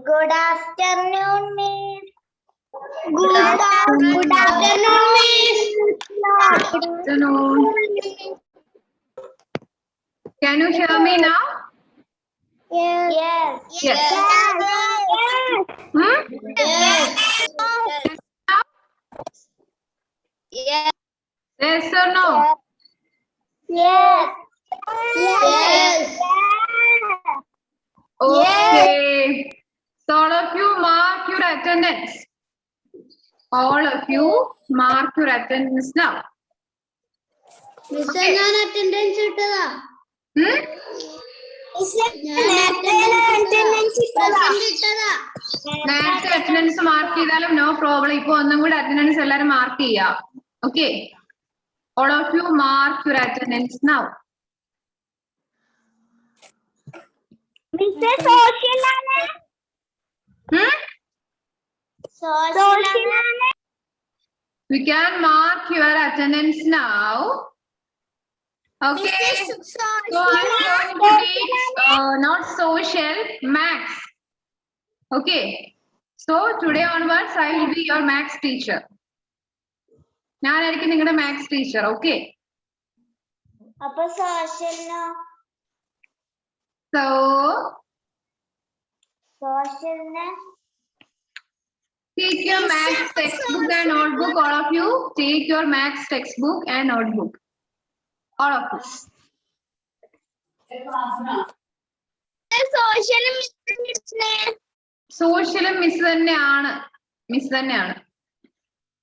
Good afternoon, Miss. Good afternoon, Miss. Good afternoon. Can you hear me now? Yes. Yes. Hmm? Yes. Yes or no? Yes. Okay. So all of you mark your attendance. All of you mark your attendance now. Okay. attendance ഇട്ടതാ. Hmm? നേരത്തെ attendance mark ചെയ്താലും no problem. ഇപ്പൊ ഒന്നും കൂടി attendance എല്ലാരും mark ചെയ്യാം. Okay. All of you mark your attendance now. Hmm? We can mark your attendance now. Okay. So I'm going to teach not social, maths. Okay. So today onwards I will be your maths teacher. ഞാനായിരിക്കും നിങ്ങളുടെ maths teacher. Okay. അപ്പൊ സോഷ്യലിനോ? So സോഷ്യലിന് take your maths textbook and notebook. All of you take your maths textbook and notebook. All of you. സോഷ്യലും miss തന്നെയാണ്. Miss തന്നെയാണ്.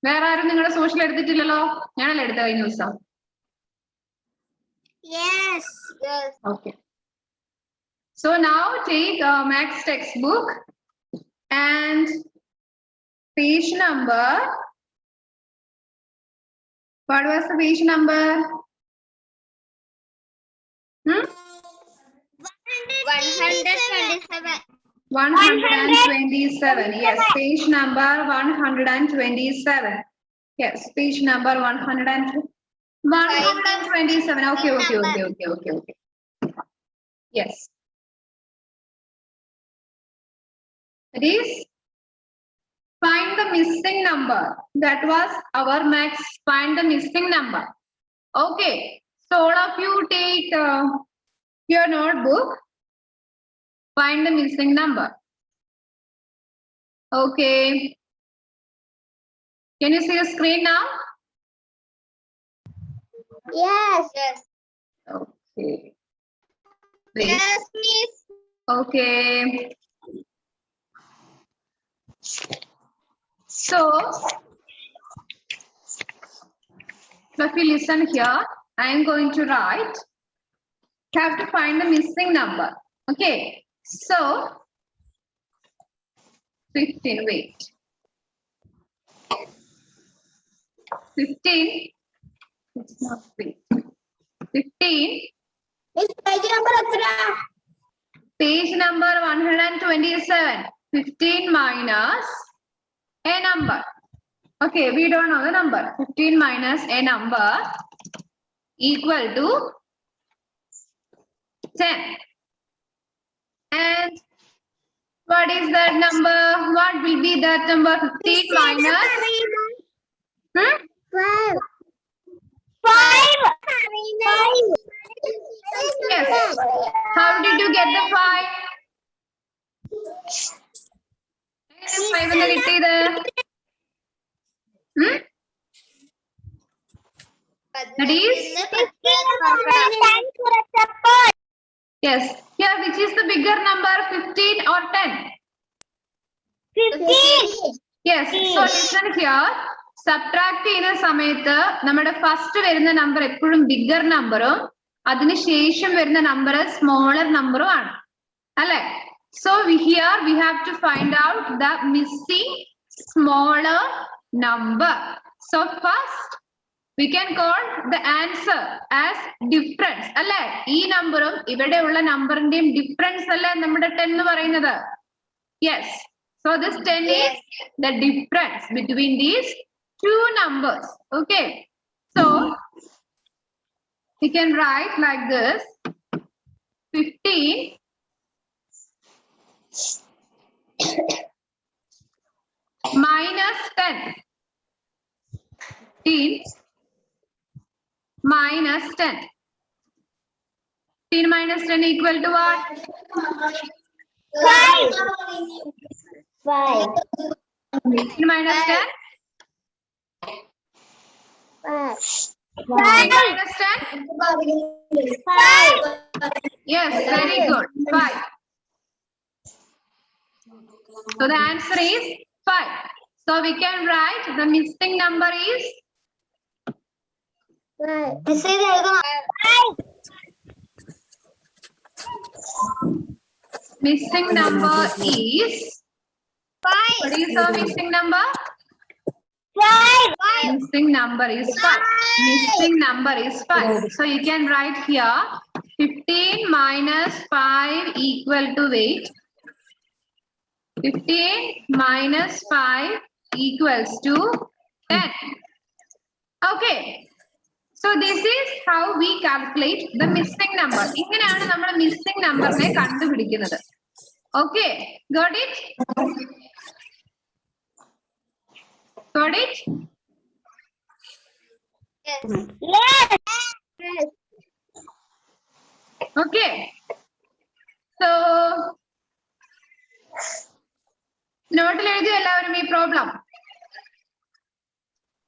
വേറെ ആരും നിങ്ങളുടെ social എടുത്തിട്ടില്ലല്ലോ? ഞാനല്ലേ എടുത്ത കഴിഞ്ഞ ദിവസം? Yes. Okay. So now take a maths textbook and page number. What was the page number? 127. 127. Yes, page number 127. Yes, page number 127. Okay. Yes. It is find the missing number. That was our max. Find the missing number. Okay. So all of you take your notebook. Find the missing number. Okay. Can you see the screen now? Yes. Okay. Please. Yes, Miss. Okay. So, if you listen here, I am going to write. You have to find the missing number. Okay. So, 15. Wait. 15. It's not 15. Page number 127. 15 minus a number. Okay, we don't know the number. 15 minus a number equal to 10. And what is that number? What will be that number? 15 minus? Hmm? 5. Yes. How did you get the 5? 5 എന്ന് കിട്ടിയത്? That is? Yes. Here, which is the bigger number, 15 or 10? 15. Yes. So listen here. Subtract ചെയ്യുന്ന സമയത്ത് നമ്മുടെ first വരുന്ന number എപ്പോഴും bigger നമ്പറും അതിനുശേഷം വരുന്ന നമ്പർ സ്മോളർ നമ്പറും ആണ്. അല്ലെ? So here we have to find out the missing smaller number. So first we can call the answer as difference. അല്ലെ? ഈ നമ്പറും ഇവിടെ ഉള്ള നമ്പറിന്റെയും ഡിഫറൻസ് അല്ലേ നമ്മുടെ 10 എന്ന് പറയുന്നത്? Yes. So this 10 is the difference between these two numbers. Okay. So we can write like this. 15 10. 15 minus 10 equal to what? 5. 5. 15 minus 10? 5. 15 minus 10? 5. Yes, very good. 5. So the answer is 5. So we can write the missing number is missing number is what is the missing number? 5. Missing number is 5. Missing number is 5. So you can write here 15 minus 5 equal to wait. 15 minus 5 equals to 10. Okay. So this is how we calculate the missing number. ഇങ്ങനെയാണ് നമ്മൾ missing numberനെ കണ്ടുപിടിക്കുന്നത്. Okay. Got it? Got it? Yes. Okay. So നോട്ടിൽ എഴുതിയോ എല്ലാവരും ഈ problem?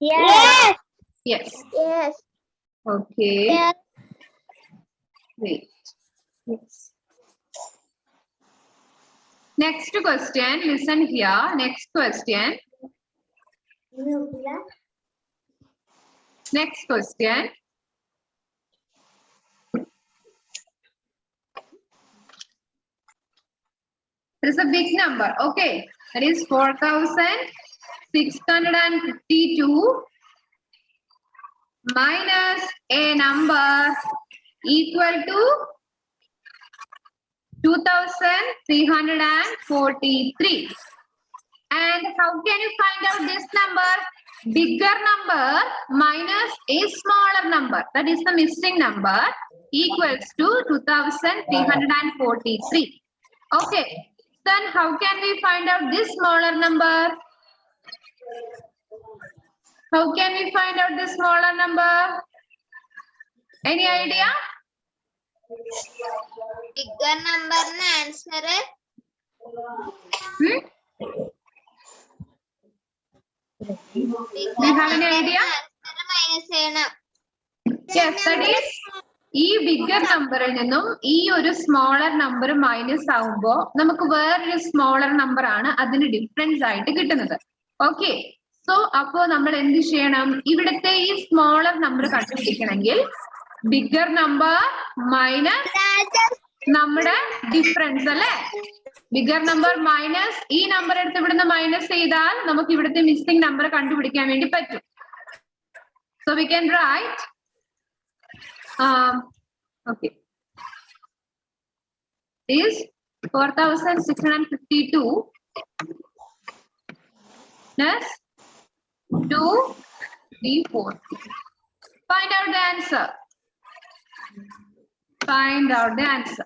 Yes. Yes. Yes. Okay. Yes. Wait. Yes. Next question. Listen here. Next question. Next question. There is a big number. Okay. That is 4,652 minus a number equal to 2,343. And how can you find out this number? Bigger number minus a smaller number, that is the missing number, equals to 2,343. Okay, then how can we find out this smaller number? How can we find out this smaller number? Any idea? Bigger number answer. Do you have any idea? Yes, that is ഈ bigger നമ്പറിൽ നിന്നും ഈ ഒരു smaller number minus ആവുമ്പോ നമുക്ക് വേറൊരു smaller number ആണ് അതിന് ഡിഫറൻസ് ആയിട്ട് കിട്ടുന്നത്. ഓക്കെ, സോ അപ്പോ നമ്മൾ എന്ത് ചെയ്യണം? ഇവിടുത്തെ ഈ സ്മോളർ നമ്പർ കണ്ടുപിടിക്കണമെങ്കിൽ ബിഗർ നമ്പർ മൈനസ് നമ്മുടെ ഡിഫറൻസ് അല്ലെ, ബിഗർ നമ്പർ മൈനസ് ഈ നമ്പർ എടുത്ത് ഇവിടുന്ന് മൈനസ് ചെയ്താൽ നമുക്ക് ഇവിടുത്തെ മിസ്സിംഗ് നമ്പർ കണ്ടുപിടിക്കാൻ വേണ്ടി പറ്റും. So we can write okay, is 4,652 plus 2, 3, 4. Find out the answer. Find out the answer.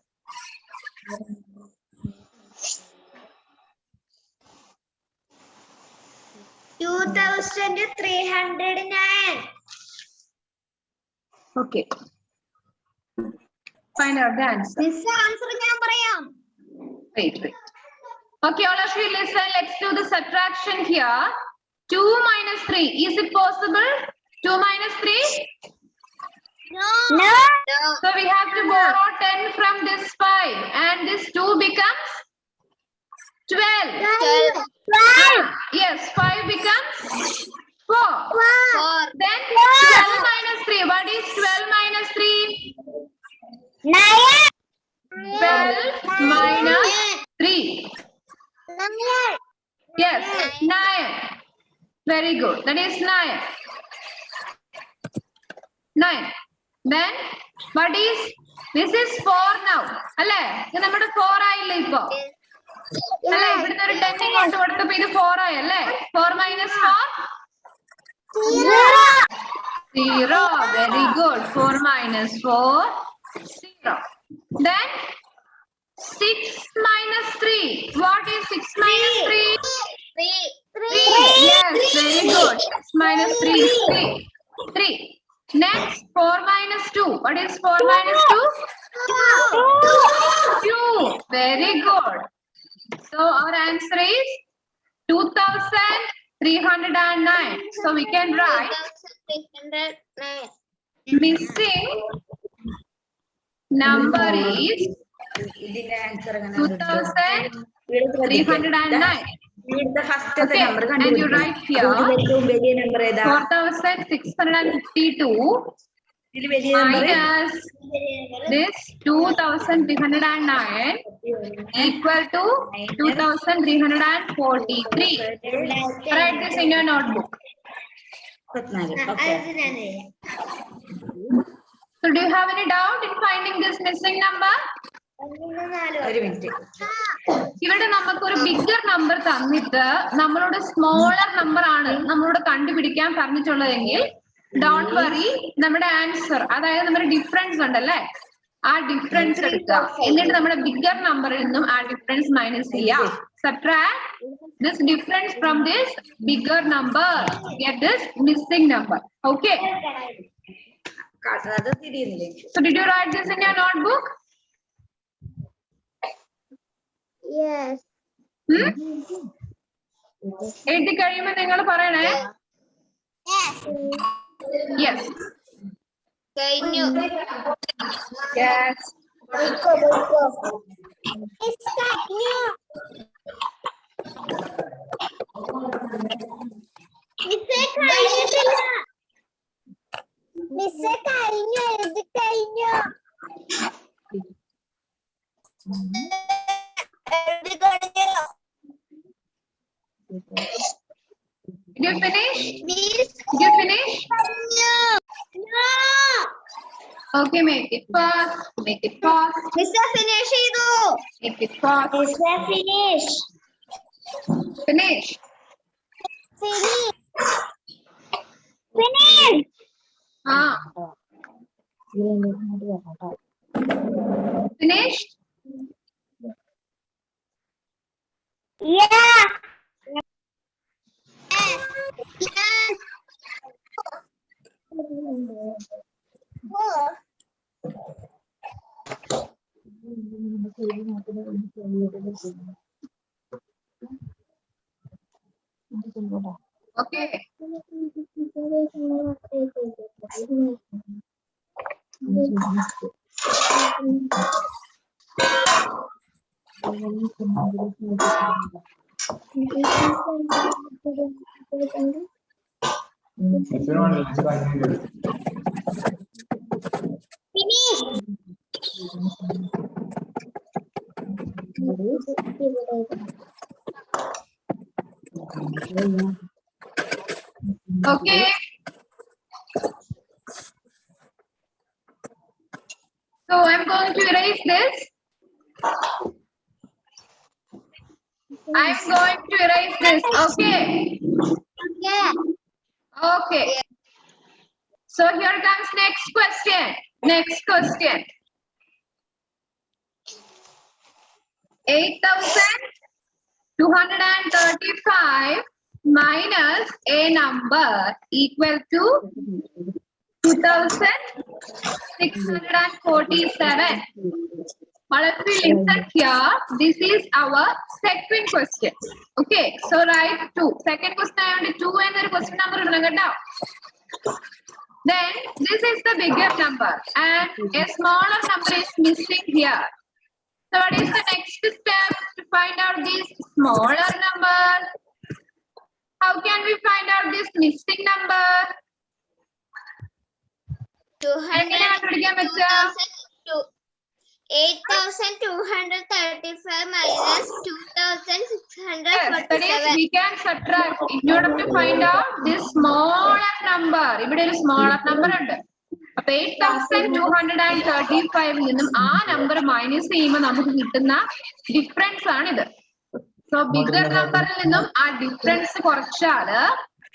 $2,309. Okay. Find out the answer. This answer ഞാൻ പറയാം. Wait. Okay, all of you listen. Let's do the subtraction here. 2 minus 3. Is it possible? 2 minus 3? No. So we have to borrow 10 from this 5. And this 2 becomes 12. 12. Yes, 5 becomes 4. 4. Then 12 minus 3. What is 12 minus 3? 9. 12 minus 3. 9. Yes, 9. Very good. That is 9. 9. Then what is this? Is 4 now. അല്ലേ? ഇത് നമ്മുടെ 4 ആയില്ലേ ഇപ്പോ? അല്ലേ? ഇവിടുന്ന് ഒരു 10 ഇങ്ങോട്ട് കൊടുത്തപ്പോ ഇത് 4 ആയി അല്ലേ? 4 minus 4? 0. Very good. 4 minus 4, 0. Then 6 minus 3. What is 6 minus 3? 3. Yes, very good. 6 minus 3 is 3. 3. Next, 4 minus 2. What is 4 minus 2? 2. Very good. So our answer is 2309. So we can write 2309. missing number is ഇതിന്റെ answer 2309. ഇവിടുത്തെ first Okay, number and you write here വലിയ number ഏതാ 4652 ഇതിൽ വലിയ number minus this 2309 equal to 2343. Write this in your notebook. 24. Okay. So do you have any doubt in finding this missing number? ഒരു minute ഇവിടെ നമുക്ക് ഒരു bigger number തന്നിട്ട് നമ്മളോട് സ്മോളർ നമ്പർ ആണ് നമ്മളോട് കണ്ടുപിടിക്കാൻ പറഞ്ഞിട്ടുള്ളതെങ്കിൽ ഡോണ്ട് വറി, നമ്മുടെ ആൻസർ അതായത് നമ്മുടെ ഡിഫറൻസ് ഉണ്ടല്ലേ, ആ ഡിഫറൻസ് എടുക്കുക. എന്നിട്ട് നമ്മുടെ ബിഗർ നമ്പറിൽ നിന്നും ആ ഡിഫറൻസ് മൈനസ് ചെയ്യാം. Subtract this difference from this bigger number. Get this missing number. Okay. അത് തിരിയുന്നില്ലേ So did you write this in your notebook? Yes. എഴുതി കഴിയുമ്പോൾ നിങ്ങൾ പറയണേ. Yes. Yes. കഴിഞ്ഞു. Yes. It's കഴിഞ്ഞു. മിസ്സേ കഴിഞ്ഞിട്ടില്ല. മിസ്സേ കഴിഞ്ഞു, എഴുതി കഴിഞ്ഞു. എഴുതി കഴിഞ്ഞു. Did you finish? Miss Did you finish? കഴിഞ്ഞു. No. Okay, make it fast. Make it fast. മിസ്സേ ഫിനിഷ് ചെയ്തു. Make it fast. മിസ്സേ finish. Finish. Finish. Finish. Ah. Finished? Yeah. Yes. Okay. Finish. Okay. So I'm going to erase this. I'm going to erase this. Okay. Yeah. Okay. So here comes next question. Next question. 8,235 minus a number equal to 2,647. All of you listen here. This is our second question. Okay, so write 2. Second question I have 2 and the question number. Then this is the bigger number and a smaller number is missing here. So what is the next step to find out this smaller number? How can we find out this missing number? 8,235 minus 2,647. Yes, that is we can subtract in order to find out this smaller number. ഇവിടെ ഒരു smaller number ഉണ്ട്. അപ്പൊ 8,235 നിന്നും ആ number minus ചെയ്യുമ്പോൾ നമുക്ക് കിട്ടുന്ന difference ആണിത്. സോ ബിഗർ നമ്പറിൽ നിന്നും ആ ഡിഫറൻസ് കുറച്ചാല്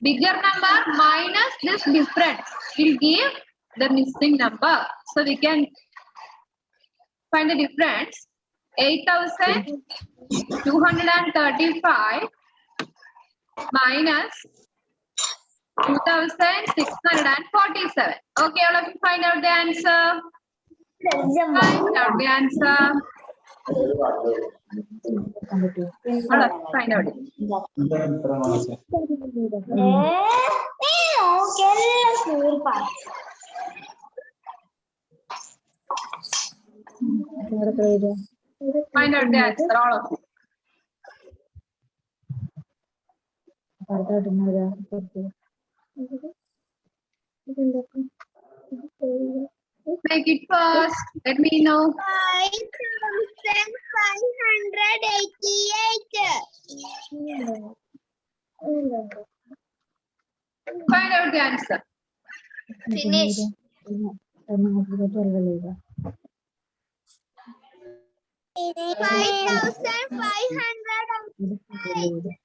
bigger number minus this difference will give the missing number. So we can find the difference. 8,235 minus 2647. Okay, all of you find out the answer. Find out the answer. All of you find out. Find out the answer, all of you. Make it fast. Let me know. 5,588. Find out the answer. Finish. 5,588.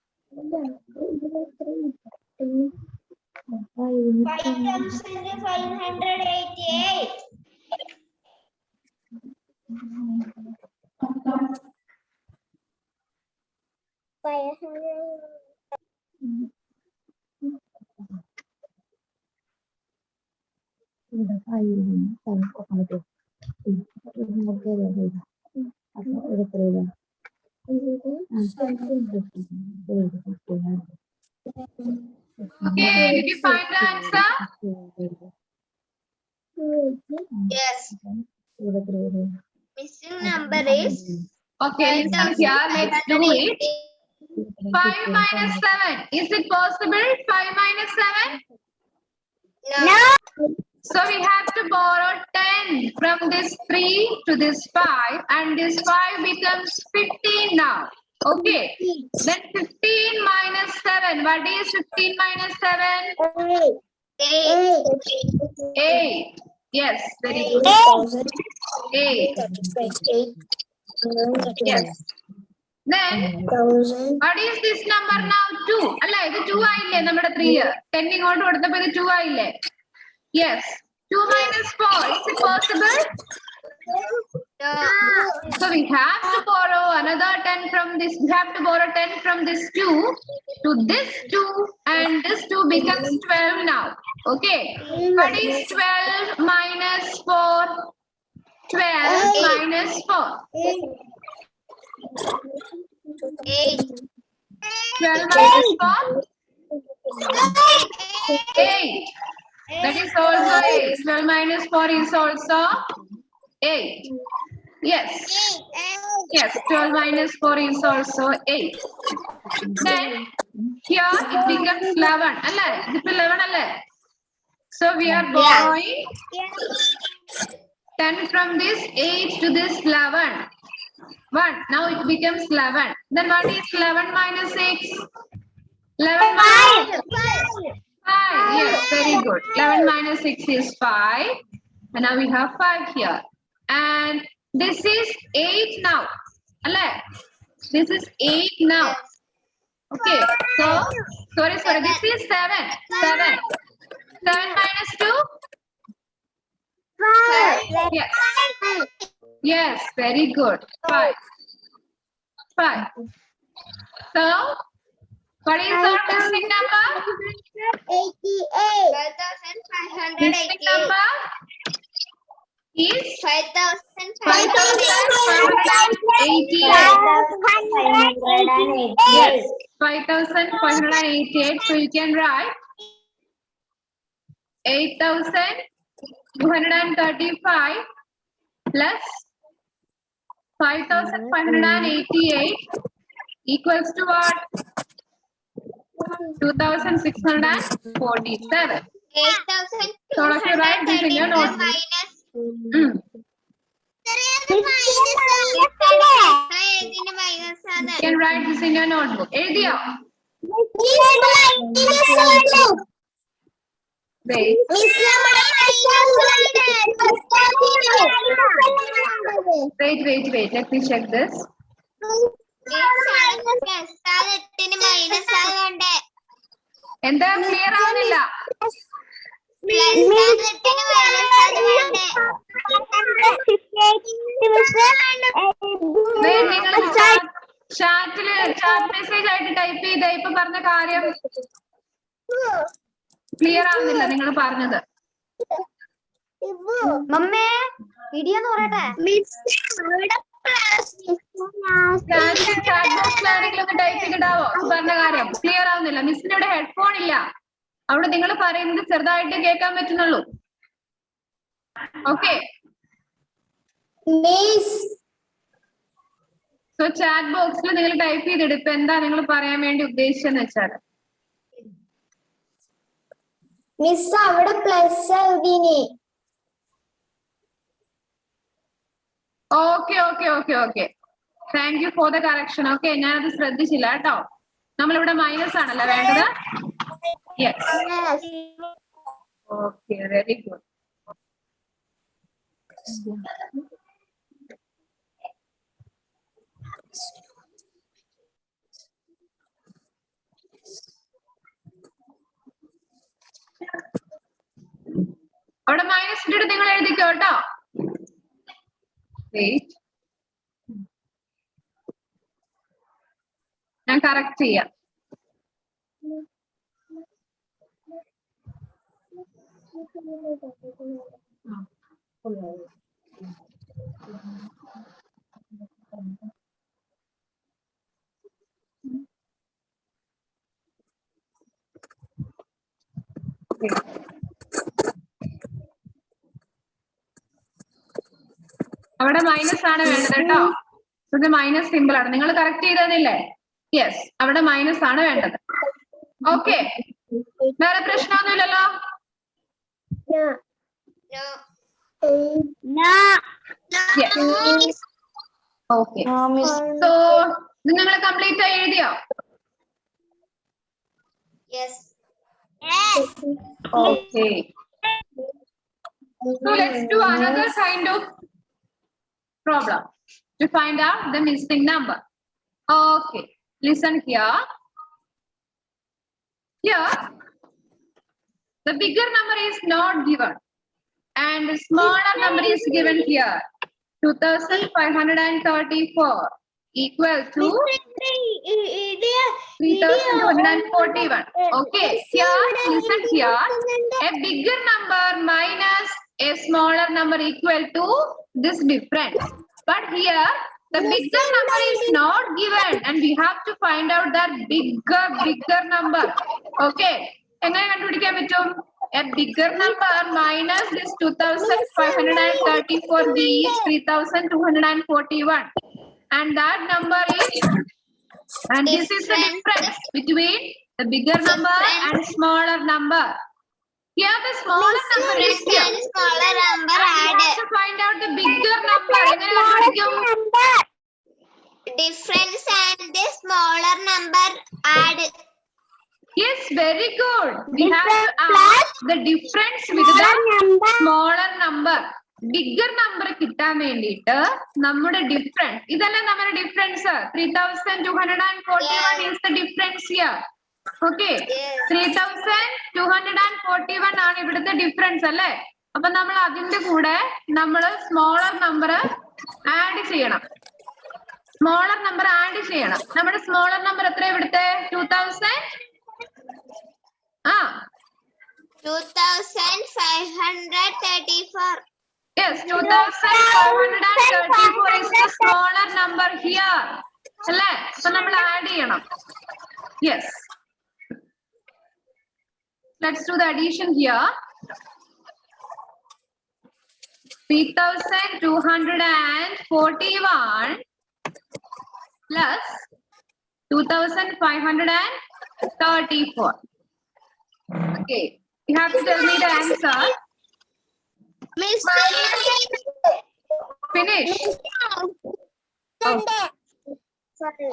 Okay, did you find the answer? Yes. Missing number is Okay, listen here. Let's do it. 5 minus 7. Is it possible? 5 minus 7? No. So we have to borrow 10 from this 3 to this 5, and this 5 becomes 15 now. Okay. Then 15 minus 7. What is 15 minus 7? 8. Yes, very good. 8. Yes. Then what is this number now? 2. അല്ല ഇത് 2 ആയില്ലേ നമ്മുടെ 3. 10 ഇങ്ങോട്ട് കൊടുത്തപ്പോൾ ഇത് 2 ആയില്ലേ? Yes. 2 minus 4. Is it possible? No. So we have to borrow another 10 from this. We have to borrow 10 from this 2 to this 2, and this 2 becomes 12 now. Okay. What is 12 minus 4? 12 minus 4. 8. 12 minus 4? 8. That is also 8. 12 minus 4 is also 8. Yes. Yes, 12 minus 4 is also 8. Then here it becomes 11. Alle? This is 11 alle? So we are borrowing 10 from this 8 to this 11. 1. Now it becomes 11. Then what is 11 minus 6? 11 minus 5. Yes, very good. 11 minus 6 is 5. And now we have 5 here. And this is 8 now. Alle? This is 8 now. Okay. So, sorry. This is 7. 7. 7 minus 2? 5. Yes. Yes, very good. 5. 5. So, what is our missing number? 88. Missing 5,588. number is 5,588. yes, 5,588. So you can write 8,235 plus 5,588 equals to what? 2,647. 8,235 So if you write this in your notebook. minus. You can write this in your notebook. Eഴുതിയോ? Wait. Wait. Let me check this. എന്താ clear ആവുന്നില്ല? നിങ്ങൾ chat message ആയിട്ട് type ചെയ്ത ഇപ്പൊ പറഞ്ഞ കാര്യം clear ആവുന്നില്ല നിങ്ങൾ പറഞ്ഞത്. മമ്മേ ഇടിയെന്ന് പറയട്ടെ. ചാറ്റ് ബോക്സിൽ ആരെങ്കിലും ഒന്ന് ടൈപ്പ് ചെയ്തിടാവോ പറഞ്ഞ കാര്യം? ക്ലിയർ ആവുന്നില്ല. മിസ്സിന്റെ ഇവിടെ ഹെഡ്ഫോൺ ഇല്ല, അവിടെ നിങ്ങൾ പറയുന്നത് ചെറുതായിട്ട് കേൾക്കാൻ പറ്റുന്നുള്ളൂ. ഓക്കെ, സോ ചാറ്റ് ബോക്സിൽ നിങ്ങൾ ടൈപ്പ് ചെയ്തിടും ഇപ്പൊ എന്താ നിങ്ങൾ പറയാൻ വേണ്ടി ഉദ്ദേശിച്ചെന്ന് വെച്ചാൽ. മിസ് അവിടെ പ്ലസ് എഴുതിനി. Okay okay okay okay, thank you for the correction. Okay, ഞാനത് ശ്രദ്ധിച്ചില്ല കേട്ടോ. നമ്മളിവിടെ മൈനസ് ആണല്ലോ വേണ്ടത്. Yes, okay, very good. അവിടെ മൈനസ് ഇട്ടിട്ട് നിങ്ങൾ എഴുതിക്കോ കേട്ടോ. വെയിറ്റ്, ഞാൻ കറക്റ്റ് ചെയ്യാം. അവിടെ മൈനസ് ആണ് വേണ്ടത് കേട്ടോ. ഇത് മൈനസ് സിമ്പിൾ ആണ്, നിങ്ങൾ കറക്റ്റ് ചെയ്തതില്ലേ? യെസ്, അവിടെ മൈനസ് ആണ് വേണ്ടത്. ഓക്കെ, വേറെ പ്രശ്നമൊന്നുമില്ലല്ലോ? ഓക്കെ, സോ ഇത് നിങ്ങൾ കംപ്ലീറ്റ് ആയി എഴുതിയോ? Okay. So let's do another kind of problem to find out the missing number. Okay, listen here. Here, the bigger number is not given and the smaller number is given here. 2534 equal to 3241. Okay, here, listen here. A bigger number minus a smaller number equal to this difference. But here, the bigger number is not given and we have to find out that bigger number. Okay, എങ്ങനെ കണ്ടുപിടിക്കാൻ പറ്റും? A bigger number minus this 2534 b is 3241. And that number is, and this is the difference between the bigger number and smaller number. Here the smaller number is here. Smaller number We have to find out the bigger number. എങ്ങനെ കണ്ടുപിടിക്കും? difference and the smaller number add. Yes, very good. We have to add the difference with the smaller number. Bigger number കിട്ടാൻ വേണ്ടിയിട്ട് നമ്മുടെ difference, ഇതല്ലേ നമ്മുടെ difference? 3241 is the difference here. Okay, 3241 ആണ് ഇവിടുത്തെ difference അല്ലേ? അപ്പൊ നമ്മൾ അതിന്റെ കൂടെ നമ്മൾ സ്മോളർ നമ്പർ ആഡ് ചെയ്യണം. സ്മോളർ നമ്പർ ആഡ് ചെയ്യണം. നമ്മുടെ സ്മോളർ നമ്പർ എത്ര ഇവിടുത്തെ? 2000. 2534. Yes, 2534 is the smaller number here. അല്ലേ? അപ്പൊ നമ്മൾ ആഡ് ചെയ്യണം. Yes. Let's do the addition here. 3241 plus 2534. Okay, you have to tell me the answer. Miss, Finish.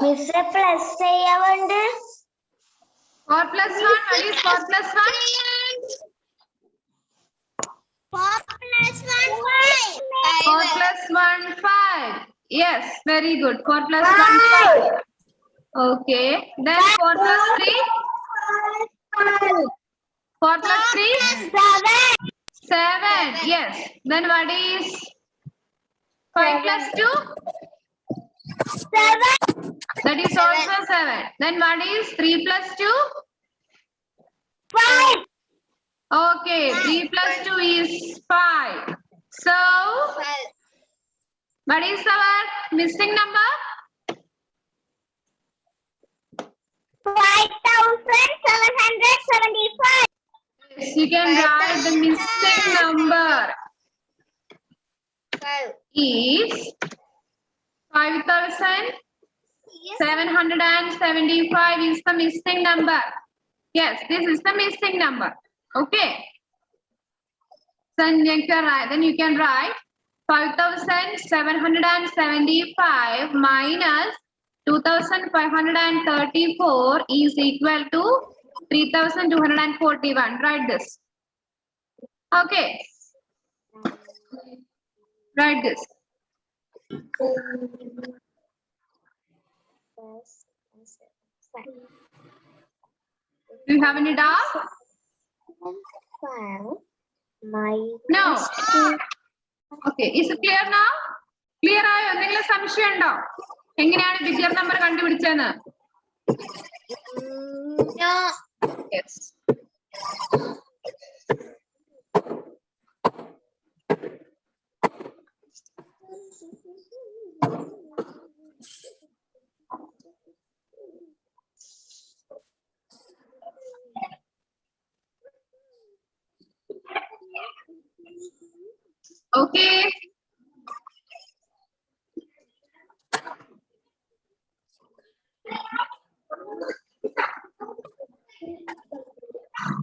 Miss plus ചെയ്യാവുണ്ട്. 4 plus 1, what is 4 plus 1? 4 plus 1 5. 4 plus 1 5. Yes, very good. 4 plus 1 5. Okay, then 4 plus 3. 4 plus 3 7. Yes, then what is 5 plus 2? 7. That is also 7. Then what is 3 plus 2? 5. Okay, 3 plus 2 is 5. So, what is our missing number? 5,775. Yes, you can write the missing number is 5,775 is the missing number. Yes, this is the missing number. Okay. Then you can write 5,775 minus 2,534 is equal to 3,241. Write this. Okay. Write this. Do you have any doubt? No. Okay. Is it clear now? Clear ആയോ? എന്തെങ്കിലും സംശയം ഉണ്ടോ? എങ്ങനെയാണ് bigger number കണ്ടുപിടിച്ചതെന്ന്? No. Yes. Okay.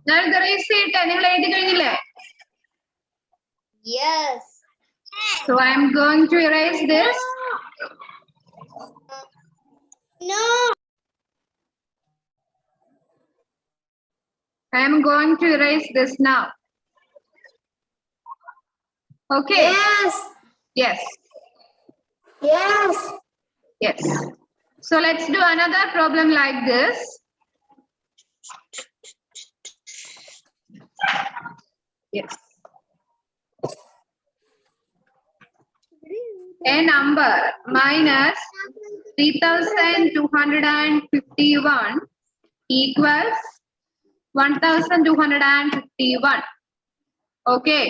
ഞാൻ erase ചെയ്യട്ടെ? നിങ്ങൾ എഴുതി കഴിഞ്ഞില്ലേ? Yes. So I am going to erase this. No. I am going to erase this now. Okay. Yes. Yes. Yes. Yes. So let's do another problem like this. Yes. A number minus 3,251 equals 1,251. Okay.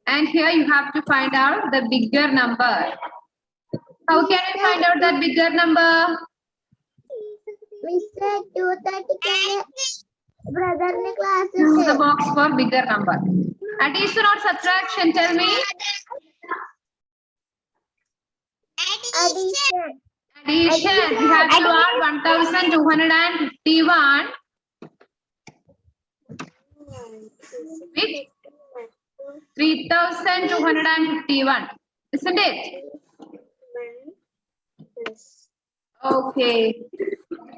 And here you have to find out the bigger number. How can you find out that bigger number? Mr. 230 brother ne class Use the box for bigger number. Addition or subtraction? Tell me. Addition. Addition. We have to add 1,251 with 3,251. Isn't it? Okay.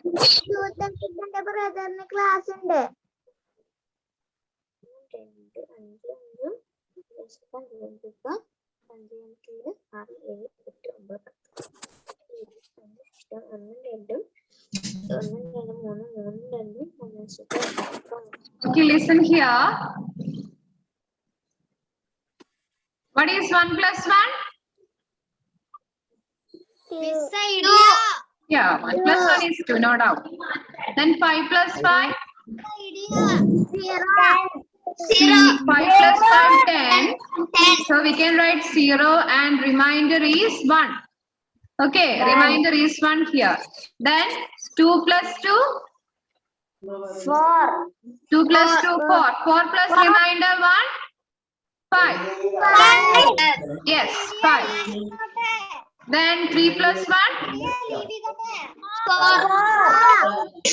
230 brother ne class unde. Okay, listen here. What is 1 plus 1? Miss idea. Yeah, 1 plus 1 is 2, no doubt. Then 5 plus 5? Zero. 5 plus 5, 10. So we can write 0 and remainder is 1. Okay, remainder is 1 here. Then 2 plus 2? 4. 2 plus 2, 4. 4 plus remainder 1? 5. Yes, 5. Then 3 plus 1?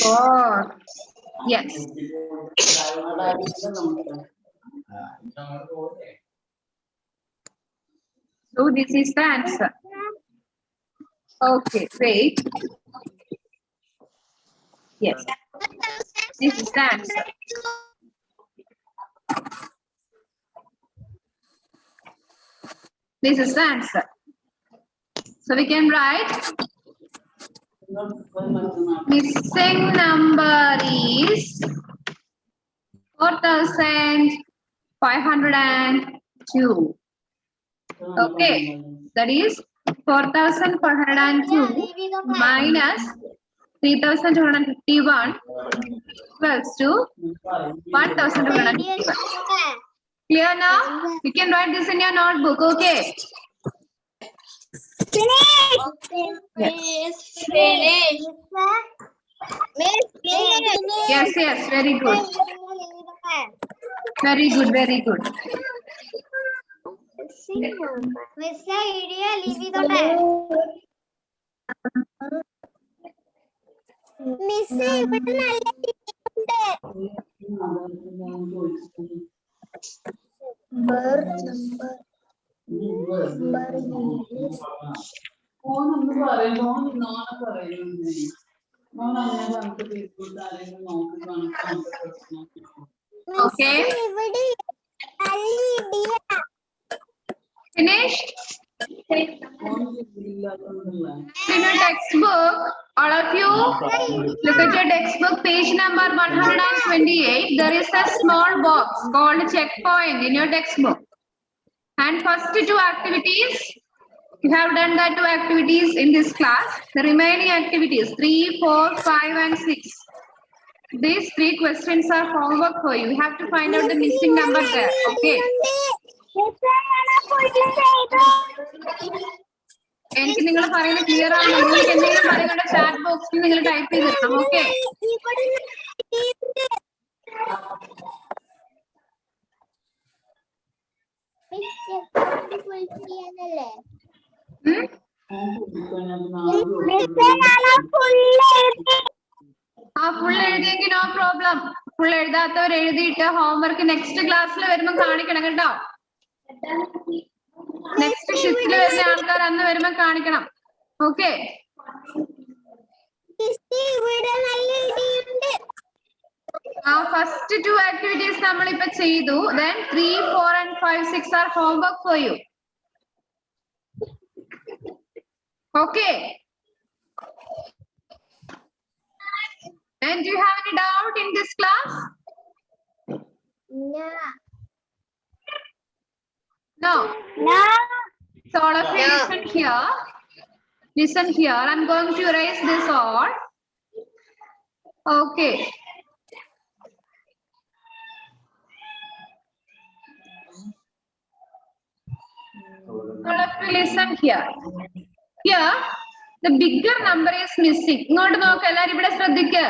4. Yes. So this is the answer. Okay, wait. Yes, this is the answer. This is the answer. So we can write missing number is 4,502. Okay, that is 4,502 minus 3251 equals to 1251. Clear now? You can write this in your notebook, okay? Yes, yes, very good. Very good, very good. Miss idea leave ചെയ്തോട്ടെ miss ഇവിടെ നല്ല Okay. Finished? In your textbook, all of you, look at your textbook, page number 128. There is a small box called checkpoint in your textbook. And first 2 activities, you have done that 2 activities in this class. The remaining activities, 3, 4, 5, and 6. These 3 questions are homework for you. You have to find out the missing number there. Okay. എനിക്ക് നിങ്ങൾ പറയുന്നത് clear ആണ്. നിങ്ങൾക്ക് എന്തെങ്കിലും പറയുന്നത് chat ബോക്സിൽ നിങ്ങൾ type ചെയ്തിടണം. ഓക്കെ. ഫുൾ എഴുതിയെങ്കിൽ നോ പ്രോബ്ലം. ഫുൾ എഴുതാത്തവർ എഴുതിയിട്ട് ഹോംവർക്ക് നെക്സ്റ്റ് ക്ലാസ്സിൽ വരുമ്പോൾ കാണിക്കണം കേട്ടോ. നെക്സ്റ്റ് ഷിഫ്റ്റിൽ വരുന്ന ആൾക്കാർ അന്ന് വരുമ്പോൾ കാണിക്കണം. ഓക്കെ. ആ ഫസ്റ്റ് 2 ആക്ടിവിറ്റീസ് നമ്മൾ ഇപ്പൊ ചെയ്തു. Then 3, 4 and 5, 6 are homework for you. Okay. And do you have any doubt in this class? No. So all of you listen here. Listen here. I'm going to erase this all. Okay. All of you listen here. Here, the bigger number is missing. ഇങ്ങോട്ട് നോക്ക് എല്ലാവരും ഇവിടെ ശ്രദ്ധിക്കുക.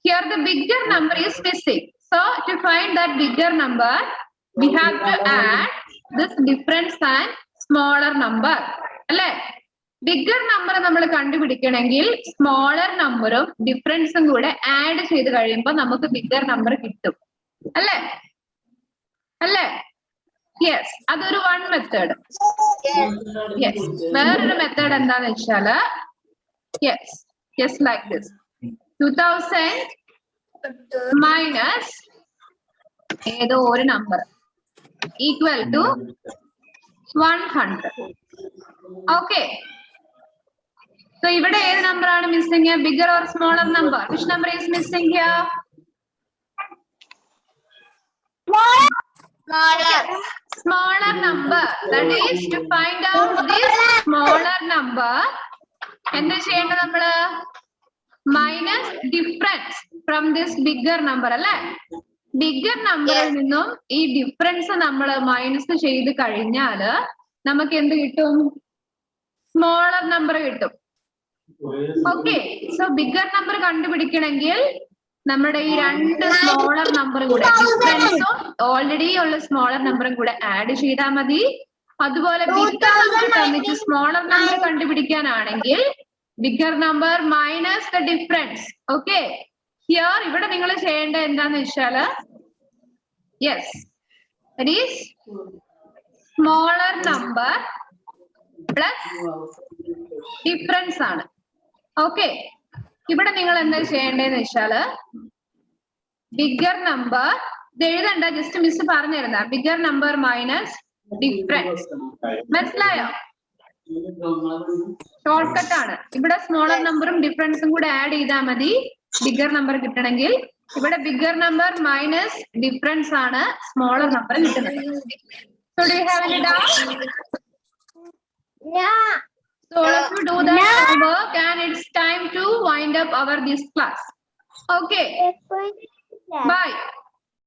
Here the bigger number is missing. So to find that bigger number, we have to add this difference and smaller number. അല്ലേ? Bigger number നമ്മൾ കണ്ടുപിടിക്കണമെങ്കിൽ smaller numberഉം differenceഉം കൂടെ add ചെയ്ത് കഴിയുമ്പോൾ നമുക്ക് bigger number കിട്ടും. അല്ലേ? അല്ലേ? Yes, അതൊരു one method. Yes, വേറൊരു method എന്താന്ന് വെച്ചാല് yes, just like this. 2000 minus ഏതോ ഒരു number equal to 100. Okay. So ഇവിടെ ഏത് നമ്പർ ആണ് missing? Bigger or smaller number? Which number is missing here? Smaller number. That is to find out this smaller number. എന്താ ചെയ്യേണ്ടത് നമ്മള്? Minus difference from this bigger number അല്ലേ? Bigger നമ്പറിൽ നിന്നും ഈ ഡിഫറൻസ് നമ്മൾ മൈനസ് ചെയ്ത് കഴിഞ്ഞാല് നമുക്ക് എന്ത് കിട്ടും? സ്മോളർ നമ്പർ കിട്ടും. ഓക്കെ. സോ ബിഗർ നമ്പർ കണ്ടുപിടിക്കണമെങ്കിൽ നമ്മുടെ ഈ 2 സ്മോളർ നമ്പർ കൂടെ ഡിഫറൻസും ഓൾറെഡി ഉള്ള സ്മോളർ നമ്പറും കൂടെ ആഡ് ചെയ്താൽ മതി. അതുപോലെ ബിഗർ നമ്പർ തന്നിട്ട് സ്മോളർ നമ്പർ കണ്ടുപിടിക്കാനാണെങ്കിൽ bigger number minus the difference. Okay. Here ഇവിടെ നിങ്ങൾ ചെയ്യേണ്ടത് എന്താന്ന് വെച്ചാല് yes that is smaller number plus difference ആണ്. ഓക്കെ. ഇവിടെ നിങ്ങൾ എന്താ ചെയ്യേണ്ടതെന്ന് വെച്ചാല് ബിഗർ നമ്പർ ഇത് എഴുതണ്ട, ജസ്റ്റ് മിസ് പറഞ്ഞു തരുന്ന ബിഗർ നമ്പർ മൈനസ് ഡിഫറൻസ്. മനസ്സിലായോ? ഷോർട്ട് കട്ട് ആണ്. ഇവിടെ സ്മോളർ നമ്പറും ഡിഫറൻസും കൂടെ ആഡ് ചെയ്താൽ മതി ബിഗർ നമ്പർ കിട്ടണമെങ്കിൽ. ഇവിടെ ബിഗർ നമ്പർ മൈനസ് ഡിഫറൻസ് ആണ് സ്മോളർ നമ്പർ കിട്ടുന്നത്. So do you have any doubt? Yeah. So all of you do that homework and it's time to wind up our this class. Okay. Bye.